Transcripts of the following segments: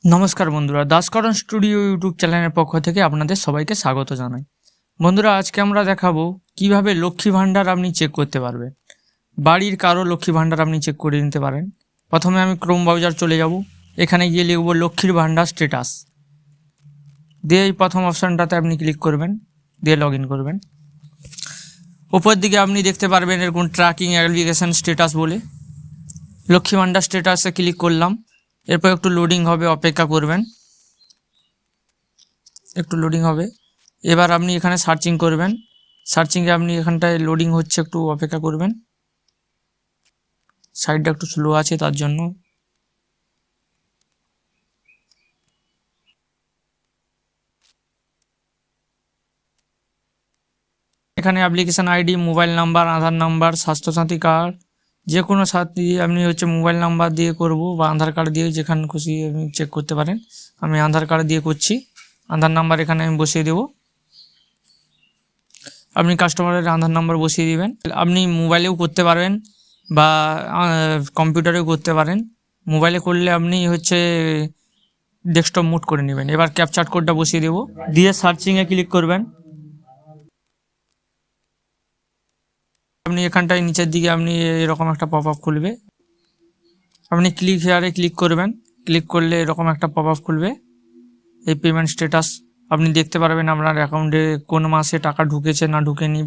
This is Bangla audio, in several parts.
নমস্কার বন্ধুরা, দাসকরণ স্টুডিও ইউটিউব চ্যানেলের পক্ষ থেকে আপনাদের সবাইকে স্বাগত জানাই। বন্ধুরা, আজকে আমরা দেখাবো কিভাবে লক্ষ্মী ভাণ্ডার আপনি চেক করতে পারবেন। বাড়ির কারো লক্ষ্মী ভাণ্ডার আপনি চেক করে নিতে পারেন। প্রথমে আমি ক্রোম ব্রাউজার চলে যাব, এখানে গিয়ে লিখব লক্ষ্মীর ভাণ্ডার স্ট্যাটাস, দিয়ে এই প্রথম অপশানটাতে আপনি ক্লিক করবেন, দিয়ে লগ ইন করবেন। উপর দিকে আপনি দেখতে পারবেন এরকম ট্র্যাকিং অ্যাপ্লিকেশন স্ট্যাটাস বলে, লক্ষ্মী ভাণ্ডার স্ট্যাটাসে ক্লিক করলাম। এরপর একটু লোডিং হবে, অপেক্ষা করবেন, একটু লোডিং হবে। এবার আপনি এখানে সার্চিং করবেন, সার্চিংয়ে আপনি এখানটায় লোডিং হচ্ছে, একটু অপেক্ষা করবেন, সাইডটা একটু স্লো আছে তার জন্য। এখানে অ্যাপ্লিকেশান আইডি, মোবাইল নাম্বার, আধার নাম্বার, স্বাস্থ্যসাথী কার্ড, যে কোনো সাথী আপনি মোবাইল নাম্বার দিয়ে করব বা আধার কার্ড দিয়ে, যেখানে খুশি আপনি চেক করতে পারেন। আমি আধার কার্ড দিয়ে করছি, আধার নাম্বার এখানে আমি বসিয়ে দেব। আপনি কাস্টমারের আধার নাম্বার বসিয়ে দিবেন। আপনি মোবাইলেও করতে পারবেন বা কম্পিউটারেও করতে পারেন। মোবাইলে করলে আপনি ডেস্কটপ মুড করে নেবেন। এবার ক্যাপচার কোডটা বসিয়ে দেব, দিয়ে সার্চিংয়ে ক্লিক করবেন। আপনি এখানটায় নিচের দিকে আপনি এরকম একটা পপ আপ খুলবে, আপনি ক্লিক হেয়ারে ক্লিক করবেন। ক্লিক করলে এরকম একটা পপ আপ খুলবে, এই পেমেন্ট স্ট্যাটাস আপনি দেখতে পারবেন। আপনার অ্যাকাউন্টে কোন মাসে টাকা ঢুকেছে না ঢুকেনি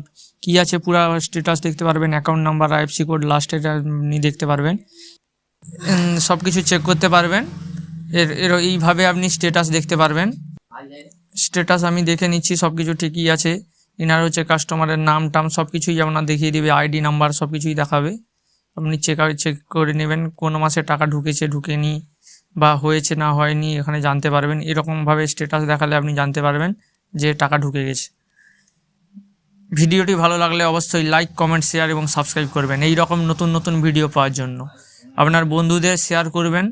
কী আছে, পুরো স্ট্যাটাস দেখতে পারবেন। অ্যাকাউন্ট নাম্বার, আইএফসি কোড, লাস্টে আপনি দেখতে পারবেন, সব কিছু চেক করতে পারবেন। এইভাবে আপনি স্ট্যাটাস দেখতে পারবেন। স্ট্যাটাস আমি দেখে নিচ্ছি, সব কিছু ঠিকই আছে। ইনার কাস্টমারের নাম টাম সব কিছুই আপনার দেখিয়ে দেবে, আইডি নাম্বার সব কিছুই দেখাবে। আপনি চেক করে নেবেন কোন মাসে টাকা ঢুকেছে ঢুকেনি বা হয়েছে না হয়নি, এখানে জানতে পারবেন। এরকমভাবে স্ট্যাটাস দেখালে আপনি জানতে পারবেন যে টাকা ঢুকে গেছে। ভিডিওটি ভালো লাগলে অবশ্যই লাইক, কমেন্ট, শেয়ার এবং সাবস্ক্রাইব করবেন এই রকম নতুন নতুন ভিডিও পাওয়ার জন্য। আপনার বন্ধুদের শেয়ার করবেন।